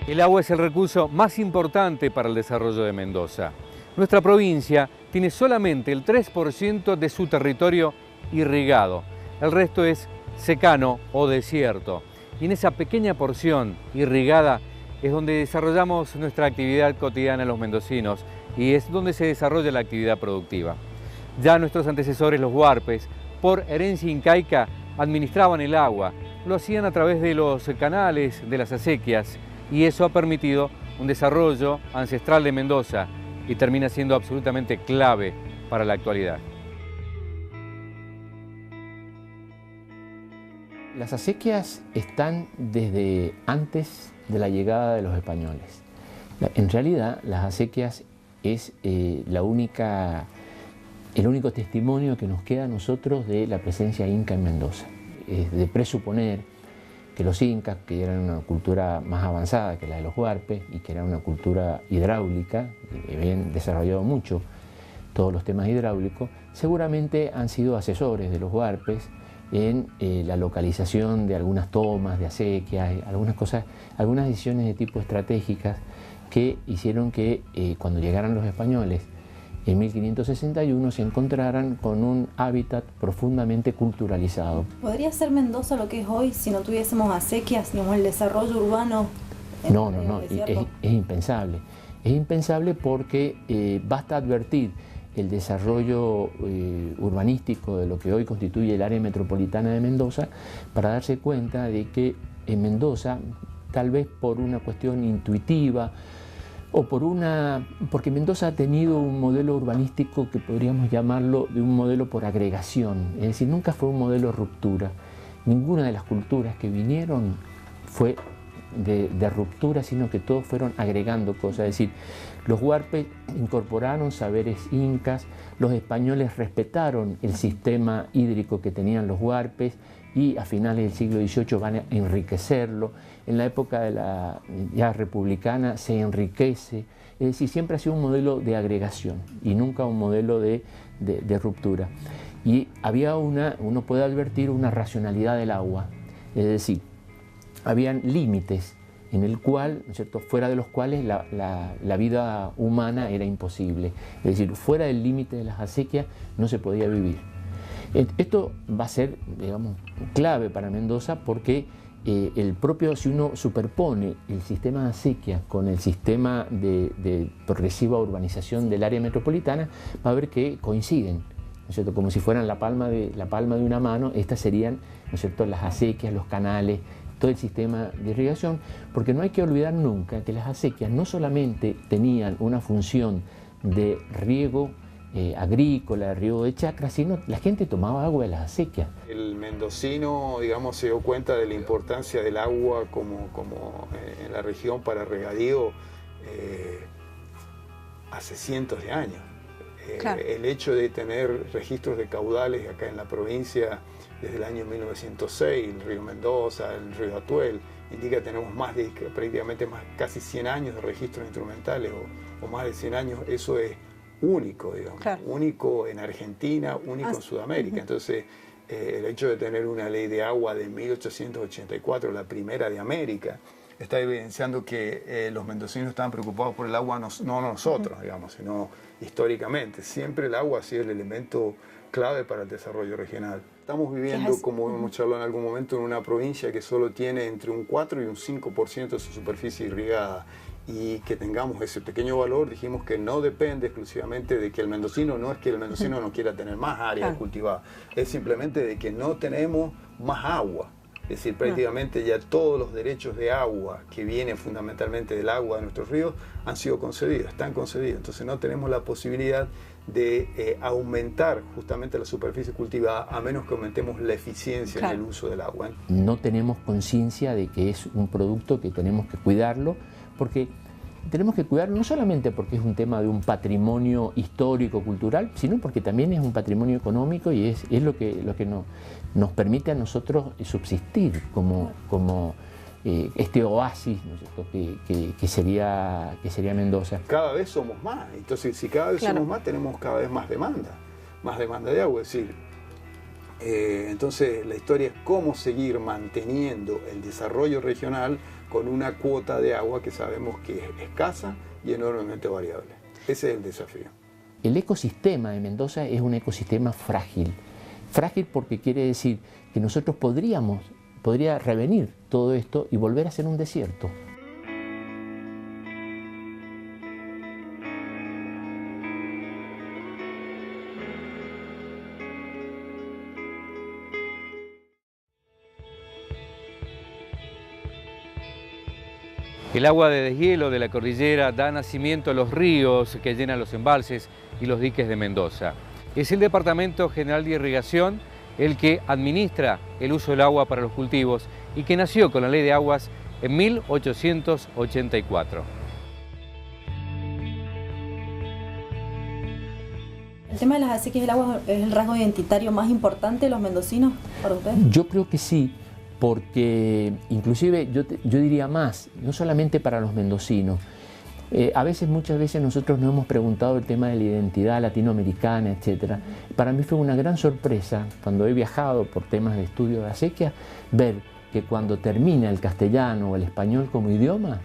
El agua es el recurso más importante para el desarrollo de Mendoza. Nuestra provincia tiene solamente el 3% de su territorio irrigado. El resto es secano o desierto. Y en esa pequeña porción irrigada es donde desarrollamos nuestra actividad cotidiana los mendocinos y es donde se desarrolla la actividad productiva. Ya nuestros antecesores, los huarpes, por herencia incaica, administraban el agua. Lo hacían a través de los canales, de las acequias, y eso ha permitido un desarrollo ancestral de Mendoza y termina siendo absolutamente clave para la actualidad. Las acequias están desde antes de la llegada de los españoles. En realidad, las acequias es el único testimonio que nos queda a nosotros de la presencia inca en Mendoza. Es de presuponer que los incas, que eran una cultura más avanzada que la de los huarpes y que era una cultura hidráulica, que habían desarrollado mucho todos los temas hidráulicos, seguramente han sido asesores de los huarpes en la localización de algunas tomas de acequias, algunas decisiones de tipo estratégicas que hicieron que cuando llegaran los españoles en 1561 se encontraran con un hábitat profundamente culturalizado. ¿Podría ser Mendoza lo que es hoy si no tuviésemos acequias, digamos, el desarrollo urbano? No, es impensable. Es impensable porque basta advertir el desarrollo urbanístico de lo que hoy constituye el área metropolitana de Mendoza para darse cuenta de que en Mendoza, tal vez por una cuestión intuitiva, o porque Mendoza ha tenido un modelo urbanístico que podríamos llamarlo de un modelo por agregación, es decir, nunca fue un modelo ruptura. Ninguna de las culturas que vinieron fue de ruptura, sino que todos fueron agregando cosas, es decir, los huarpes incorporaron saberes incas, los españoles respetaron el sistema hídrico que tenían los huarpes y a finales del siglo XVIII van a enriquecerlo. En la época de la ya republicana se enriquece, es decir, siempre ha sido un modelo de agregación y nunca un modelo de ruptura. Y había uno puede advertir una racionalidad del agua, es decir, habían límites en el cual, ¿no es cierto?, fuera de los cuales la vida humana era imposible. Es decir, fuera del límite de las acequias no se podía vivir. Esto va a ser, digamos, clave para Mendoza porque si uno superpone el sistema de acequias con el sistema de progresiva urbanización del área metropolitana, va a ver que coinciden, ¿no es cierto?, como si fueran la palma de una mano. Estas serían, ¿no es cierto?, las acequias, los canales, todo el sistema de irrigación, porque no hay que olvidar nunca que las acequias no solamente tenían una función de riego agrícola, de riego de chacras, sino la gente tomaba agua de las acequias. El mendocino, digamos, se dio cuenta de la importancia del agua como en la región para regadío hace cientos de años. Claro. El hecho de tener registros de caudales acá en la provincia desde el año 1906, el río Mendoza, el río Atuel, indica que tenemos prácticamente casi 100 años de registros instrumentales o más de 100 años. Eso es único, digamos, claro, único en Argentina, único en Sudamérica. Entonces, el hecho de tener una ley de agua de 1884, la primera de América, está evidenciando que los mendocinos estaban preocupados por el agua, no nosotros, digamos, sino históricamente. Siempre el agua ha sido el elemento clave para el desarrollo regional. Estamos viviendo, como hemos charlado en algún momento, en una provincia que solo tiene entre un 4 y un 5% de su superficie irrigada. Y que tengamos ese pequeño valor, dijimos que no depende exclusivamente de que el mendocino, no es que el mendocino no quiera tener más áreas cultivadas, es simplemente de que no tenemos más agua. Es decir, prácticamente ya todos los derechos de agua que vienen fundamentalmente del agua de nuestros ríos han sido concedidos, están concedidos. Entonces no tenemos la posibilidad de aumentar justamente la superficie cultivada a menos que aumentemos la eficiencia en el uso del agua. No tenemos conciencia de que es un producto que tenemos que cuidarlo, porque tenemos que cuidarlo no solamente porque es un tema de un patrimonio histórico, cultural, sino porque también es un patrimonio económico y es lo que nos permite a nosotros subsistir como este oasis, ¿no es cierto?, que sería Mendoza. Cada vez somos más, entonces si cada vez somos más tenemos cada vez más demanda de agua, es decir, entonces la historia es cómo seguir manteniendo el desarrollo regional con una cuota de agua que sabemos que es escasa y enormemente variable. Ese es el desafío. El ecosistema de Mendoza es un ecosistema frágil. Frágil porque quiere decir que nosotros podría revenir todo esto y volver a ser un desierto. El agua de deshielo de la cordillera da nacimiento a los ríos que llenan los embalses y los diques de Mendoza. Es el Departamento General de Irrigación el que administra el uso del agua para los cultivos y que nació con la Ley de Aguas en 1884. ¿El tema de las acequias del agua es el rasgo identitario más importante de los mendocinos para ustedes? Yo creo que sí, porque inclusive yo diría más, no solamente para los mendocinos. Muchas veces nosotros nos hemos preguntado el tema de la identidad latinoamericana, etc. Para mí fue una gran sorpresa, cuando he viajado por temas de estudio de acequias, ver que cuando termina el castellano o el español como idioma,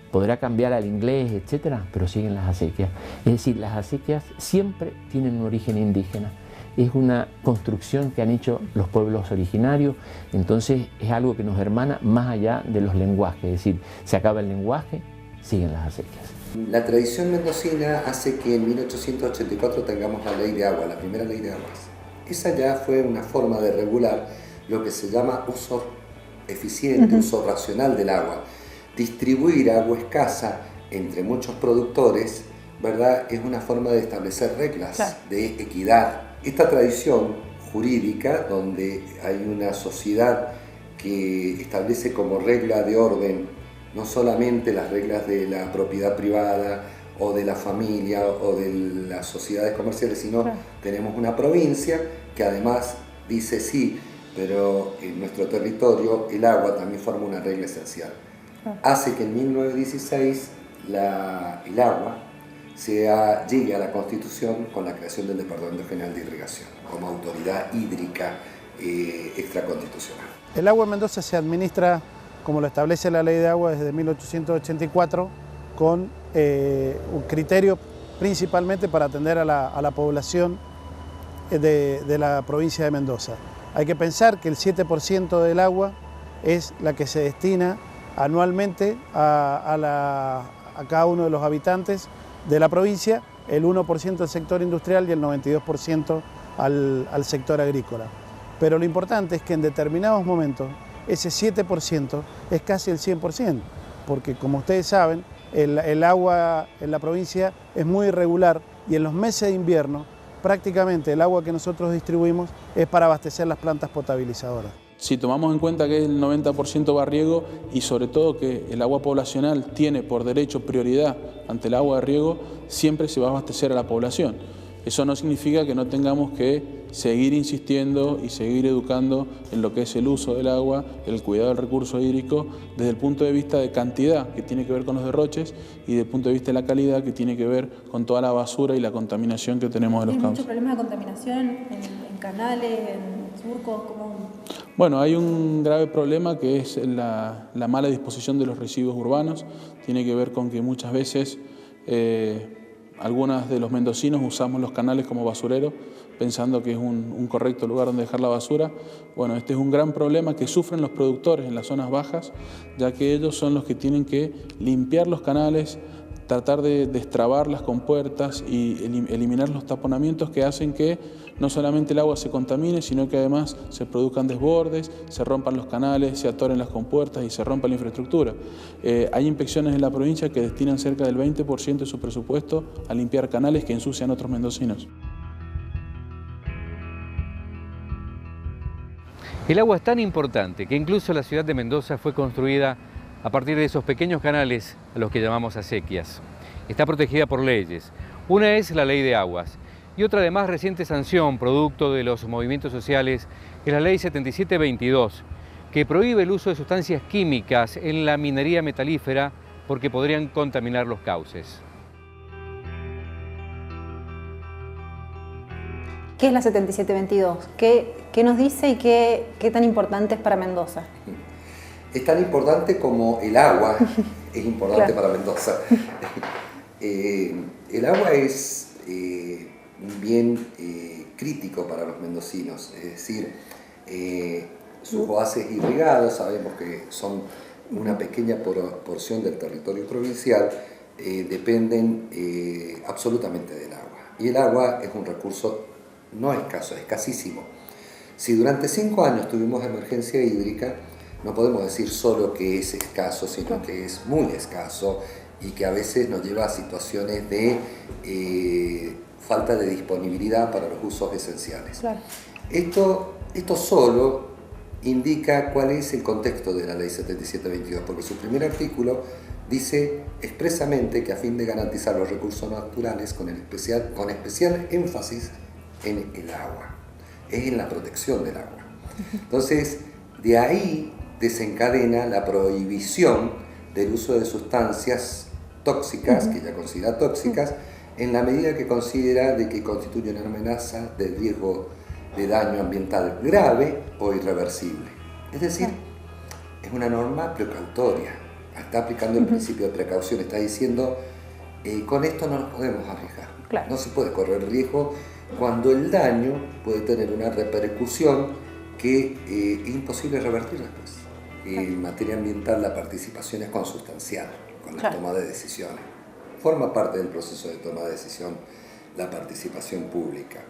podrá cambiar al inglés, etc., pero siguen las acequias. Es decir, las acequias siempre tienen un origen indígena. Es una construcción que han hecho los pueblos originarios, entonces es algo que nos hermana más allá de los lenguajes, es decir, se acaba el lenguaje, siguen las acequias. La tradición mendocina hace que en 1884 tengamos la ley de agua, la primera ley de aguas. Esa ya fue una forma de regular lo que se llama uso eficiente, uso racional del agua. Distribuir agua escasa entre muchos productores, ¿verdad?, es una forma de establecer reglas de equidad. Esta tradición jurídica, donde hay una sociedad que establece como regla de orden no solamente las reglas de la propiedad privada o de la familia o de las sociedades comerciales, sino tenemos una provincia que además dice sí, pero en nuestro territorio el agua también forma una regla esencial. Hace que en 1916 el agua llegue a la Constitución con la creación del Departamento General de Irrigación como autoridad hídrica extraconstitucional. El agua en Mendoza se administra, como lo establece la Ley de Agua, desde 1884, con un criterio principalmente para atender a la población de la provincia de Mendoza. Hay que pensar que el 7% del agua es la que se destina anualmente a cada uno de los habitantes de la provincia, el 1% al sector industrial y el 92% al sector agrícola. Pero lo importante es que en determinados momentos ese 7% es casi el 100%, porque como ustedes saben, el agua en la provincia es muy irregular y en los meses de invierno prácticamente el agua que nosotros distribuimos es para abastecer las plantas potabilizadoras. Si tomamos en cuenta que es el 90% va a riego y sobre todo que el agua poblacional tiene por derecho prioridad ante el agua de riego, siempre se va a abastecer a la población. Eso no significa que no tengamos que seguir insistiendo y seguir educando en lo que es el uso del agua, el cuidado del recurso hídrico, desde el punto de vista de cantidad, que tiene que ver con los derroches, y desde el punto de vista de la calidad, que tiene que ver con toda la basura y la contaminación que tenemos de los campos. ¿Hay muchos problemas de contaminación en canales, en surcos? Bueno, hay un grave problema que es la mala disposición de los residuos urbanos. Tiene que ver con que muchas veces algunos de los mendocinos usamos los canales como basurero, pensando que es un correcto lugar donde dejar la basura. Bueno, este es un gran problema que sufren los productores en las zonas bajas, ya que ellos son los que tienen que limpiar los canales, tratar de destrabar las compuertas y eliminar los taponamientos que hacen que no solamente el agua se contamine, sino que además se produzcan desbordes, se rompan los canales, se atoren las compuertas y se rompa la infraestructura. Hay inspecciones en la provincia que destinan cerca del 20% de su presupuesto a limpiar canales que ensucian a otros mendocinos. El agua es tan importante que incluso la ciudad de Mendoza fue construida a partir de esos pequeños canales a los que llamamos acequias. Está protegida por leyes. Una es la Ley de Aguas y otra de más reciente sanción, producto de los movimientos sociales, es la Ley 7722, que prohíbe el uso de sustancias químicas en la minería metalífera porque podrían contaminar los cauces. ¿Qué es la 7722? ¿Qué nos dice y qué tan importante es para Mendoza? Es tan importante como el agua es importante para Mendoza. El agua es un bien crítico para los mendocinos, es decir, sus oasis irrigados, sabemos que son una pequeña porción del territorio provincial, dependen absolutamente del agua. Y el agua es un recurso no escaso, escasísimo. Si durante 5 años tuvimos emergencia hídrica, no podemos decir solo que es escaso, sino que es muy escaso y que a veces nos lleva a situaciones de falta de disponibilidad para los usos esenciales. Claro. Esto solo indica cuál es el contexto de la Ley 7722, porque su primer artículo dice expresamente que a fin de garantizar los recursos naturales con especial énfasis en el agua, es en la protección del agua. Entonces, de ahí desencadena la prohibición del uso de sustancias tóxicas, que ella considera tóxicas, en la medida que considera de que constituyen una amenaza de riesgo de daño ambiental grave o irreversible. Es decir, es una norma precautoria, está aplicando el principio de precaución, está diciendo, con esto no nos podemos arriesgar, claro. No se puede correr riesgo cuando el daño puede tener una repercusión que es imposible revertir después. En materia ambiental la participación es consustancial con la toma de decisiones. Forma parte del proceso de toma de decisión la participación pública.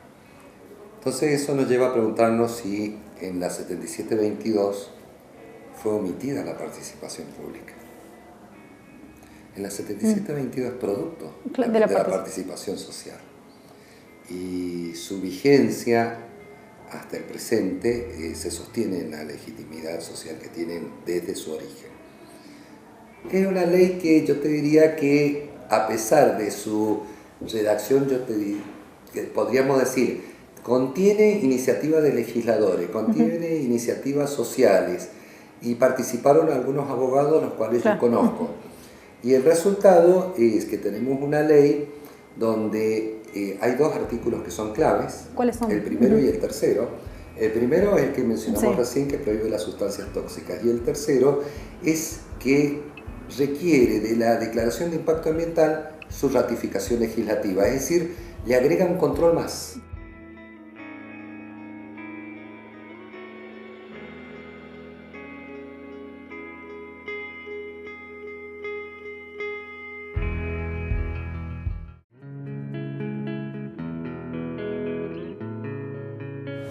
Entonces eso nos lleva a preguntarnos si en la 7722 fue omitida la participación pública. En la 7722 es producto de la participación social. Y su vigencia hasta el presente se sostiene en la legitimidad social que tienen desde su origen. Es una ley que yo te diría que a pesar de su redacción, podríamos decir, contiene iniciativas de legisladores, contiene iniciativas sociales y participaron algunos abogados, los cuales yo conozco. Y el resultado es que tenemos una ley donde hay 2 artículos que son claves. ¿Cuáles son? El primero y el tercero. El primero es el que mencionamos recién, que prohíbe las sustancias tóxicas. Y el tercero es que requiere de la declaración de impacto ambiental su ratificación legislativa. Es decir, le agrega un control más.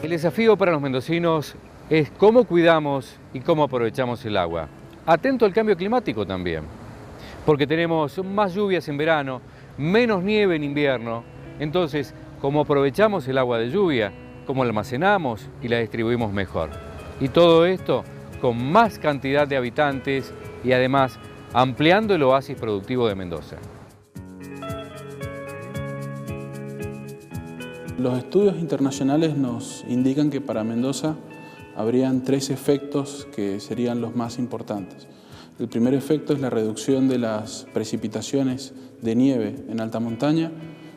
El desafío para los mendocinos es cómo cuidamos y cómo aprovechamos el agua. Atento al cambio climático también, porque tenemos más lluvias en verano, menos nieve en invierno. Entonces, cómo aprovechamos el agua de lluvia, cómo la almacenamos y la distribuimos mejor. Y todo esto con más cantidad de habitantes y además ampliando el oasis productivo de Mendoza. Los estudios internacionales nos indican que para Mendoza habrían 3 efectos que serían los más importantes. El primer efecto es la reducción de las precipitaciones de nieve en alta montaña.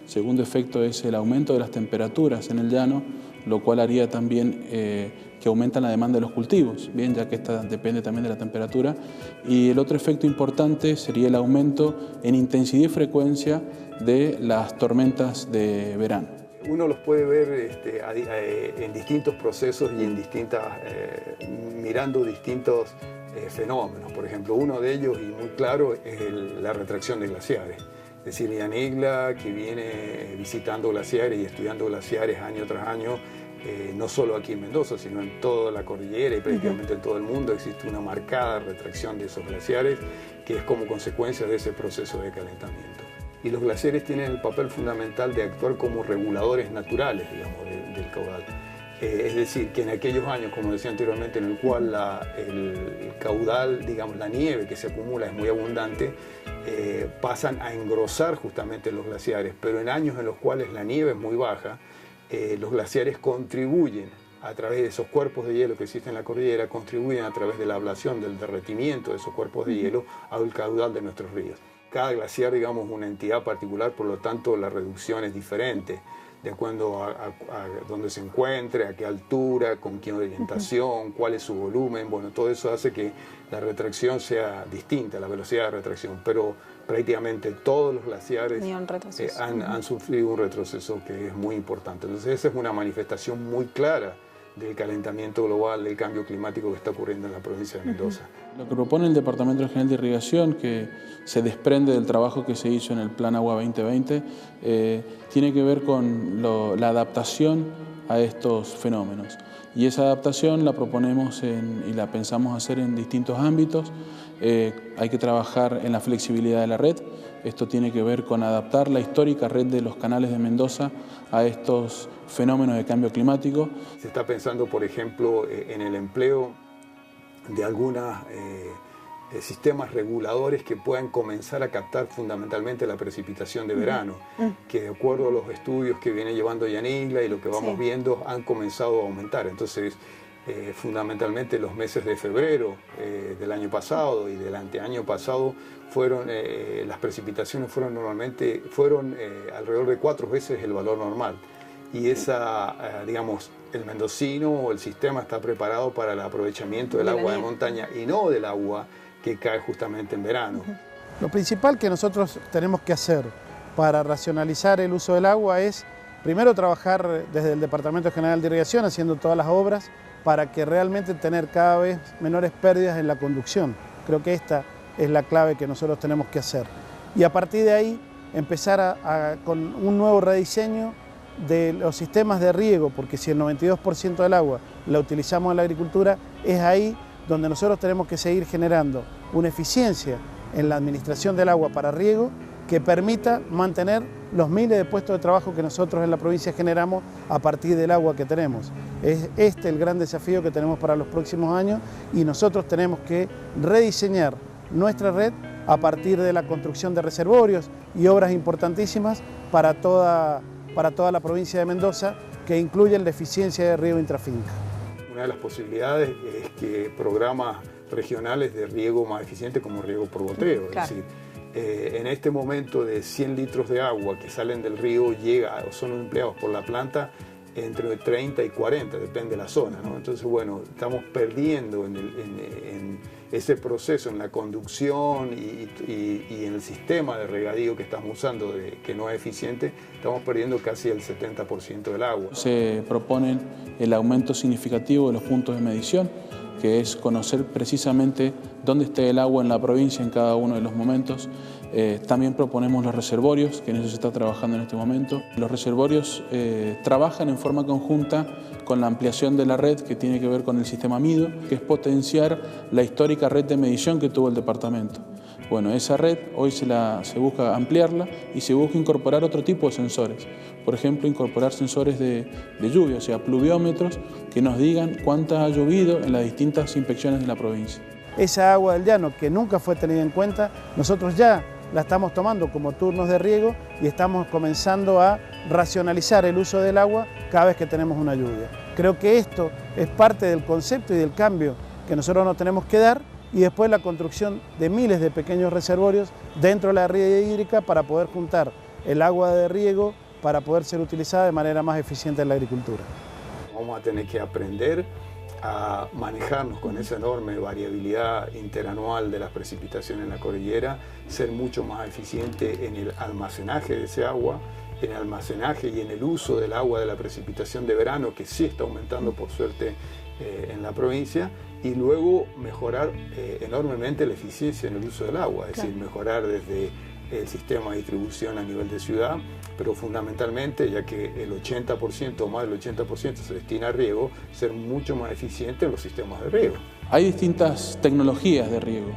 El segundo efecto es el aumento de las temperaturas en el llano, lo cual haría también que aumentan la demanda de los cultivos, bien, ya que esta depende también de la temperatura. Y el otro efecto importante sería el aumento en intensidad y frecuencia de las tormentas de verano. Uno los puede ver en distintos procesos y en mirando distintos fenómenos. Por ejemplo, uno de ellos, y muy claro, es la retracción de glaciares. Es decir, Ian Igla, que viene visitando glaciares y estudiando glaciares año tras año, no solo aquí en Mendoza, sino en toda la cordillera y prácticamente en todo el mundo, existe una marcada retracción de esos glaciares, que es como consecuencia de ese proceso de calentamiento. Y los glaciares tienen el papel fundamental de actuar como reguladores naturales, digamos, del caudal. Es decir, que en aquellos años, como decía anteriormente, en el cual el caudal, digamos, la nieve que se acumula es muy abundante, pasan a engrosar justamente los glaciares, pero en años en los cuales la nieve es muy baja, los glaciares contribuyen a través de esos cuerpos de hielo que existen en la cordillera, contribuyen a través de la ablación, del derretimiento de esos cuerpos de hielo al caudal de nuestros ríos. Cada glaciar, digamos, es una entidad particular, por lo tanto la reducción es diferente. de acuerdo a dónde se encuentre, a qué altura, con qué orientación, cuál es su volumen. Bueno, todo eso hace que la retracción sea distinta, la velocidad de retracción, pero prácticamente todos los glaciares han sufrido un retroceso que es muy importante. Entonces esa es una manifestación muy clara del calentamiento global, del cambio climático que está ocurriendo en la provincia de Mendoza. Lo que propone el Departamento Regional de Irrigación, que se desprende del trabajo que se hizo en el Plan Agua 2020, tiene que ver con la adaptación a estos fenómenos. Y esa adaptación la proponemos y la pensamos hacer en distintos ámbitos. Hay que trabajar en la flexibilidad de la red. Esto tiene que ver con adaptar la histórica red de los canales de Mendoza a estos fenómenos de cambio climático. Se está pensando, por ejemplo, en el empleo de algunos sistemas reguladores que puedan comenzar a captar fundamentalmente la precipitación de verano, que de acuerdo a los estudios que viene llevando Yanigla y lo que vamos viendo han comenzado a aumentar. Entonces, fundamentalmente los meses de febrero del año pasado y del anteaño pasado las precipitaciones fueron alrededor de 4 veces el valor normal. Y digamos, el mendocino o el sistema está preparado para el aprovechamiento del agua de montaña y no del agua que cae justamente en verano. Lo principal que nosotros tenemos que hacer para racionalizar el uso del agua es, primero, trabajar desde el Departamento General de Irrigación haciendo todas las obras para que realmente tener cada vez menores pérdidas en la conducción. Creo que esta es la clave que nosotros tenemos que hacer. Y a partir de ahí empezar con un nuevo rediseño de los sistemas de riego, porque si el 92% del agua la utilizamos en la agricultura, es ahí donde nosotros tenemos que seguir generando una eficiencia en la administración del agua para riego que permita mantener los miles de puestos de trabajo que nosotros en la provincia generamos a partir del agua que tenemos. Es este el gran desafío que tenemos para los próximos años y nosotros tenemos que rediseñar nuestra red a partir de la construcción de reservorios y obras importantísimas para toda la provincia de Mendoza que incluyen la eficiencia de riego intrafinca. Una de las posibilidades es que programas regionales de riego más eficiente como riego por goteo, es decir, en este momento de 100 litros de agua que salen del río o son empleados por la planta entre 30 y 40, depende de la zona, ¿no? Entonces, bueno, estamos perdiendo en ese proceso, en la conducción y en el sistema de regadío que estamos usando, que no es eficiente, estamos perdiendo casi el 70% del agua. Se propone el aumento significativo de los puntos de medición, que es conocer precisamente dónde está el agua en la provincia en cada uno de los momentos. También proponemos los reservorios, que en eso se está trabajando en este momento. Los reservorios trabajan en forma conjunta con la ampliación de la red que tiene que ver con el sistema MIDO, que es potenciar la histórica red de medición que tuvo el departamento. Bueno, esa red hoy se busca ampliarla y se busca incorporar otro tipo de sensores. Por ejemplo, incorporar sensores de lluvia, o sea, pluviómetros que nos digan cuánto ha llovido en las distintas inspecciones de la provincia. Esa agua del llano que nunca fue tenida en cuenta, nosotros ya la estamos tomando como turnos de riego y estamos comenzando a racionalizar el uso del agua cada vez que tenemos una lluvia. Creo que esto es parte del concepto y del cambio que nosotros nos tenemos que dar y después la construcción de miles de pequeños reservorios dentro de la red hídrica para poder juntar el agua de riego para poder ser utilizada de manera más eficiente en la agricultura. Vamos a tener que aprender a manejarnos con esa enorme variabilidad interanual de las precipitaciones en la cordillera, ser mucho más eficiente en el almacenaje de ese agua, en el almacenaje y en el uso del agua de la precipitación de verano, que sí está aumentando por suerte en la provincia, y luego mejorar enormemente la eficiencia en el uso del agua, es decir, mejorar desde el sistema de distribución a nivel de ciudad, pero fundamentalmente, ya que el 80% o más del 80% se destina a riego, ser mucho más eficiente en los sistemas de riego. Hay distintas tecnologías de riego.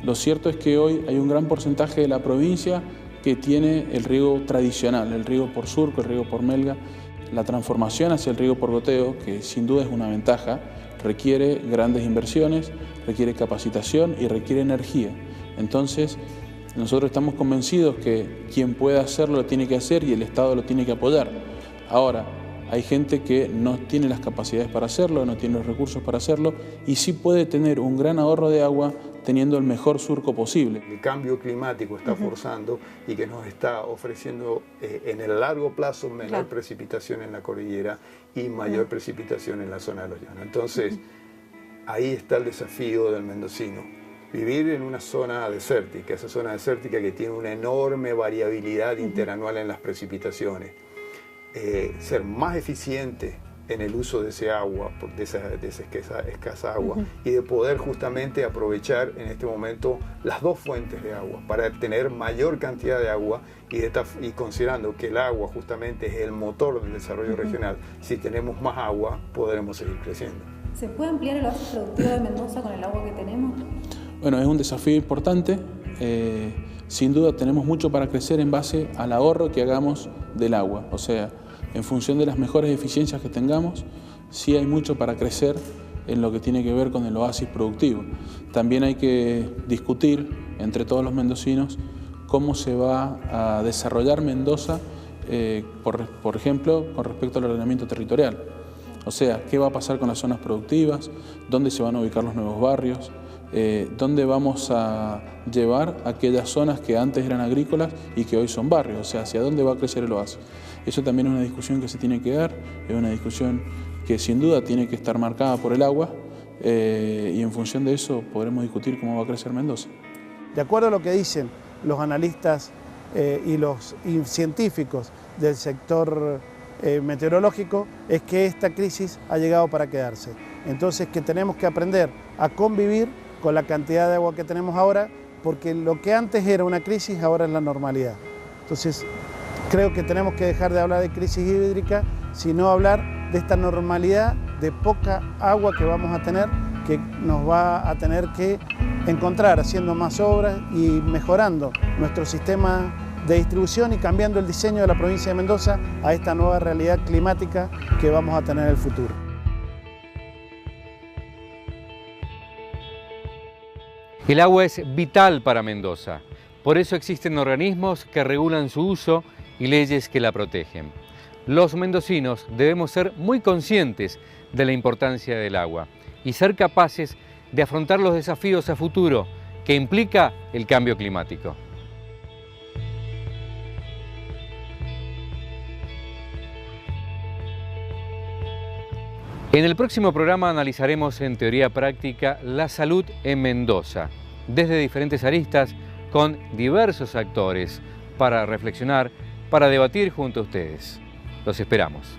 Lo cierto es que hoy hay un gran porcentaje de la provincia que tiene el riego tradicional, el riego por surco, el riego por melga. La transformación hacia el riego por goteo, que sin duda es una ventaja, requiere grandes inversiones, requiere capacitación y requiere energía. Entonces, nosotros estamos convencidos que quien pueda hacerlo lo tiene que hacer y el Estado lo tiene que apoyar. Ahora, hay gente que no tiene las capacidades para hacerlo, no tiene los recursos para hacerlo y sí puede tener un gran ahorro de agua teniendo el mejor surco posible. El cambio climático está forzando y que nos está ofreciendo en el largo plazo menor precipitación en la cordillera y mayor precipitación en la zona de los llanos. Entonces, ahí está el desafío del mendocino. Vivir en una zona desértica, esa zona desértica que tiene una enorme variabilidad interanual en las precipitaciones. Ser más eficiente en el uso de ese agua, de esa escasa agua, y de poder justamente aprovechar en este momento las dos fuentes de agua para tener mayor cantidad de agua y considerando que el agua justamente es el motor del desarrollo regional. Si tenemos más agua, podremos seguir creciendo. ¿Se puede ampliar el oasis productivo de Mendoza con el agua que tenemos? Bueno, es un desafío importante. Sin duda tenemos mucho para crecer en base al ahorro que hagamos del agua. O sea, en función de las mejores eficiencias que tengamos, sí hay mucho para crecer en lo que tiene que ver con el oasis productivo. También hay que discutir entre todos los mendocinos cómo se va a desarrollar Mendoza, por ejemplo, con respecto al ordenamiento territorial. O sea, qué va a pasar con las zonas productivas, dónde se van a ubicar los nuevos barrios, dónde vamos a llevar aquellas zonas que antes eran agrícolas y que hoy son barrios, o sea, hacia dónde va a crecer el oasis. Eso también es una discusión que se tiene que dar, es una discusión que sin duda tiene que estar marcada por el agua y en función de eso podremos discutir cómo va a crecer Mendoza. De acuerdo a lo que dicen los analistas y los científicos del sector meteorológico, es que esta crisis ha llegado para quedarse. Entonces que tenemos que aprender a convivir con la cantidad de agua que tenemos ahora, porque lo que antes era una crisis ahora es la normalidad. Entonces creo que tenemos que dejar de hablar de crisis hídrica, sino hablar de esta normalidad de poca agua que vamos a tener, que nos va a tener que encontrar haciendo más obras y mejorando nuestro sistema de distribución y cambiando el diseño de la provincia de Mendoza a esta nueva realidad climática que vamos a tener en el futuro. El agua es vital para Mendoza, por eso existen organismos que regulan su uso y leyes que la protegen. Los mendocinos debemos ser muy conscientes de la importancia del agua y ser capaces de afrontar los desafíos a futuro que implica el cambio climático. En el próximo programa analizaremos en teoría práctica la salud en Mendoza, desde diferentes aristas, con diversos actores, para reflexionar, para debatir junto a ustedes. Los esperamos.